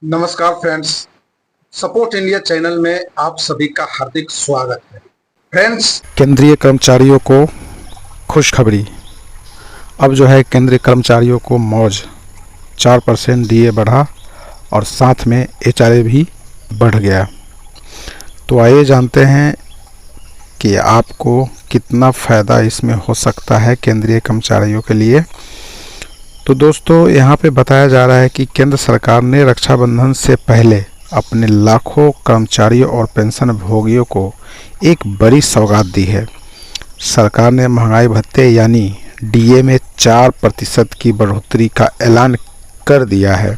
नमस्कार friends, support India channel में आप सभी का हार्दिक स्वागत है। फ्रेंड्स, केंद्रीय कर्मचारियों को खुशखबरी। अब जो है केंद्रीय कर्मचारियों को मौज, 4% डीए बढ़ा और साथ में एचआरए भी बढ़ गया। तो आइए जानते हैं कि आपको कितना फ़ायदा इसमें हो सकता है केंद्रीय कर्मचारियों के लिए। तो दोस्तों, यहाँ पे बताया जा रहा है कि केंद्र सरकार ने रक्षाबंधन से पहले अपने लाखों कर्मचारियों और पेंशन भोगियों को एक बड़ी सौगात दी है। सरकार ने महंगाई भत्ते यानी डीए में 4% की बढ़ोतरी का ऐलान कर दिया है।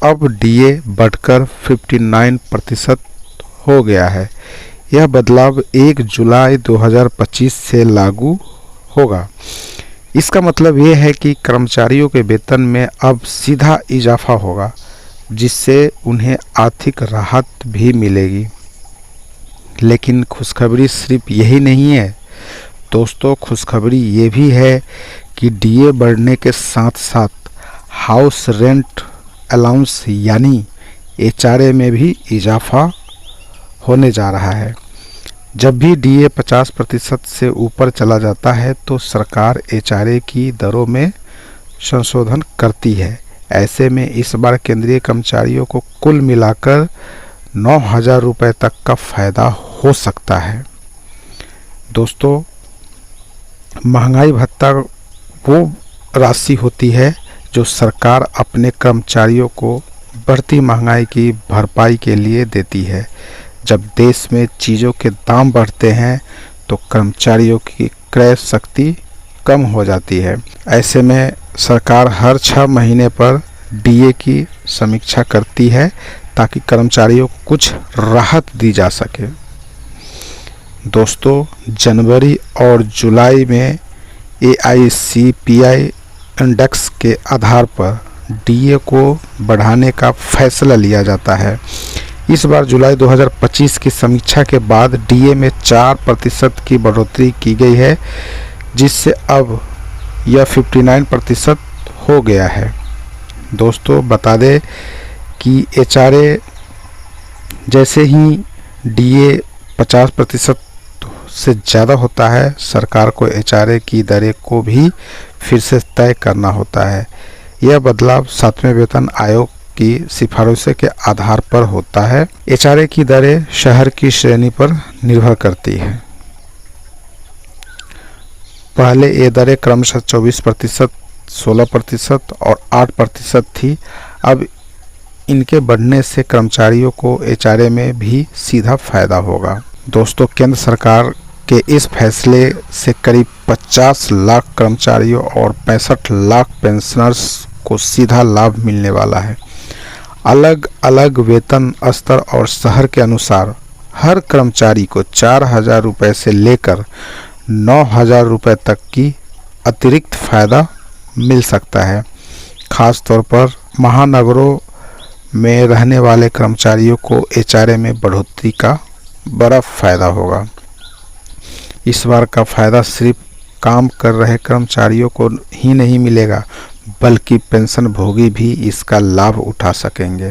अब डीए बढ़कर 59% हो गया है। यह बदलाव 1 जुलाई 2025 से लागू होगा। इसका मतलब ये है कि कर्मचारियों के वेतन में अब सीधा इजाफा होगा, जिससे उन्हें आर्थिक राहत भी मिलेगी। लेकिन खुशखबरी सिर्फ यही नहीं है दोस्तों, खुशखबरी ये भी है कि डीए बढ़ने के साथ साथ हाउस रेंट अलाउंस यानी एचआरए में भी इजाफा होने जा रहा है। जब भी डीए 50% से ऊपर चला जाता है तो सरकार एचआरए की दरों में संशोधन करती है। ऐसे में इस बार केंद्रीय कर्मचारियों को कुल मिलाकर 9,000 रुपये तक का फ़ायदा हो सकता है। दोस्तों, महंगाई भत्ता वो राशि होती है जो सरकार अपने कर्मचारियों को बढ़ती महंगाई की भरपाई के लिए देती है। जब देश में चीज़ों के दाम बढ़ते हैं तो कर्मचारियों की क्रय शक्ति कम हो जाती है। ऐसे में सरकार हर 6 महीने पर डीए की समीक्षा करती है ताकि कर्मचारियों को कुछ राहत दी जा सके। दोस्तों, जनवरी और जुलाई में एआईसीपीआई इंडेक्स के आधार पर डीए को बढ़ाने का फैसला लिया जाता है। इस बार जुलाई 2025 की समीक्षा के बाद डीए में 4% की बढ़ोतरी की गई है, जिससे अब यह 59% हो गया है। दोस्तों, बता दें कि एचआरए जैसे ही डीए 50% से ज़्यादा होता है, सरकार को एचआरए की दरें को भी फिर से तय करना होता है। यह बदलाव 7वें वेतन आयोग की सिफारिशों के आधार पर होता है। एचआरए की दरें शहर की श्रेणी पर निर्भर करती है। पहले ये दरें क्रमशः 24%, 16% और 8% थी। अब इनके बढ़ने से कर्मचारियों को एचआरए में भी सीधा फायदा होगा। दोस्तों, केंद्र सरकार के इस फैसले से करीब 50 लाख कर्मचारियों और 65 लाख पेंशनर्स को सीधा लाभ मिलने वाला है। अलग अलग वेतन स्तर और शहर के अनुसार हर कर्मचारी को 4,000 रुपये से लेकर 9,000 रुपये तक की अतिरिक्त फ़ायदा मिल सकता है। खास तौर पर महानगरों में रहने वाले कर्मचारियों को एचआरए में बढ़ोतरी का बड़ा फ़ायदा होगा। इस बार का फ़ायदा सिर्फ काम कर रहे कर्मचारियों को ही नहीं मिलेगा, बल्कि पेंशन भोगी भी इसका लाभ उठा सकेंगे।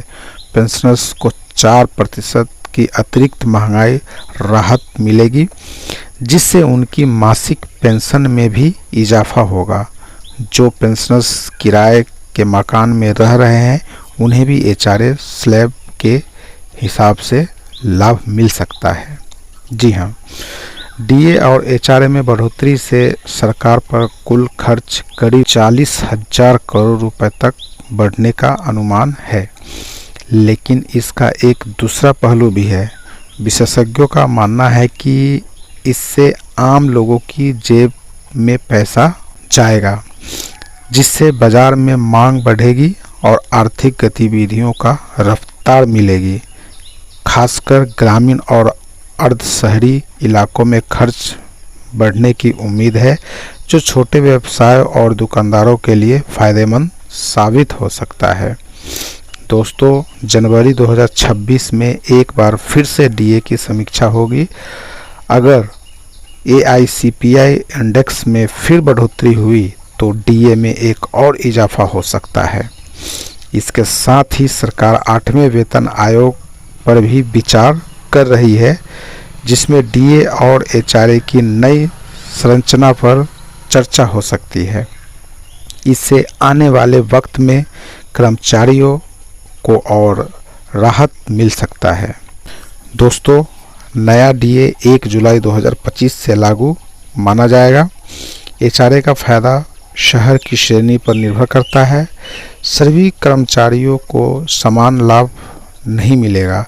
पेंशनर्स को 4% की अतिरिक्त महंगाई राहत मिलेगी, जिससे उनकी मासिक पेंशन में भी इजाफा होगा। जो पेंशनर्स किराए के मकान में रह रहे हैं, उन्हें भी एचआरए स्लैब के हिसाब से लाभ मिल सकता है। जी हाँ, डीए और एचआरए में बढ़ोतरी से सरकार पर कुल खर्च करीब 40,000 करोड़ रुपए तक बढ़ने का अनुमान है। लेकिन इसका एक दूसरा पहलू भी है। विशेषज्ञों का मानना है कि इससे आम लोगों की जेब में पैसा जाएगा, जिससे बाजार में मांग बढ़ेगी और आर्थिक गतिविधियों का रफ्तार मिलेगी। खासकर ग्रामीण और अर्ध शहरी इलाकों में खर्च बढ़ने की उम्मीद है, जो छोटे व्यवसाय और दुकानदारों के लिए फ़ायदेमंद साबित हो सकता है। दोस्तों, जनवरी 2026 में एक बार फिर से डीए की समीक्षा होगी। अगर एआईसीपीआई इंडेक्स में फिर बढ़ोतरी हुई तो डीए में एक और इजाफा हो सकता है। इसके साथ ही सरकार 8वें वेतन आयोग पर भी विचार कर रही है, जिसमें डीए और एचआरए की नई संरचना पर चर्चा हो सकती है। इससे आने वाले वक्त में कर्मचारियों को और राहत मिल सकता है। दोस्तों, नया डीए 1 जुलाई 2025 से लागू माना जाएगा। एचआरए का फ़ायदा शहर की श्रेणी पर निर्भर करता है। सभी कर्मचारियों को समान लाभ नहीं मिलेगा,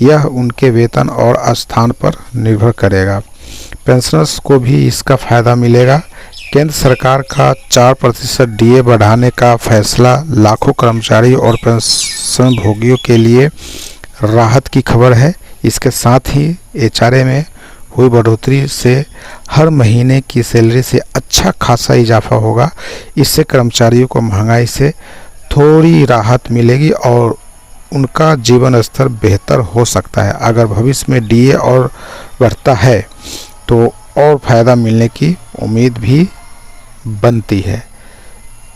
यह उनके वेतन और स्थान पर निर्भर करेगा। पेंशनर्स को भी इसका फ़ायदा मिलेगा। केंद्र सरकार का 4% डीए बढ़ाने का फैसला लाखों कर्मचारी और पेंशन भोगियों के लिए राहत की खबर है। इसके साथ ही एचआरए में हुई बढ़ोतरी से हर महीने की सैलरी से अच्छा खासा इजाफा होगा। इससे कर्मचारियों को महंगाई से थोड़ी राहत मिलेगी और उनका जीवन स्तर बेहतर हो सकता है। अगर भविष्य में डीए और बढ़ता है तो और फ़ायदा मिलने की उम्मीद भी बनती है।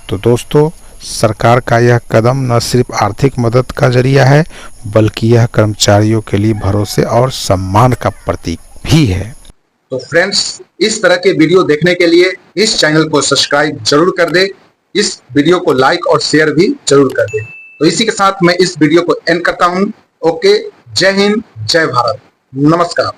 तो दोस्तों, सरकार का यह कदम न सिर्फ आर्थिक मदद का जरिया है, बल्कि यह कर्मचारियों के लिए भरोसे और सम्मान का प्रतीक भी है। तो फ्रेंड्स, इस तरह के वीडियो देखने के लिए इस चैनल को सब्सक्राइब जरूर कर दे, इस वीडियो को लाइक और शेयर भी जरूर कर दे। तो इसी के साथ मैं इस वीडियो को एंड करता हूं। ओके, जय हिंद, जय भारत, नमस्कार।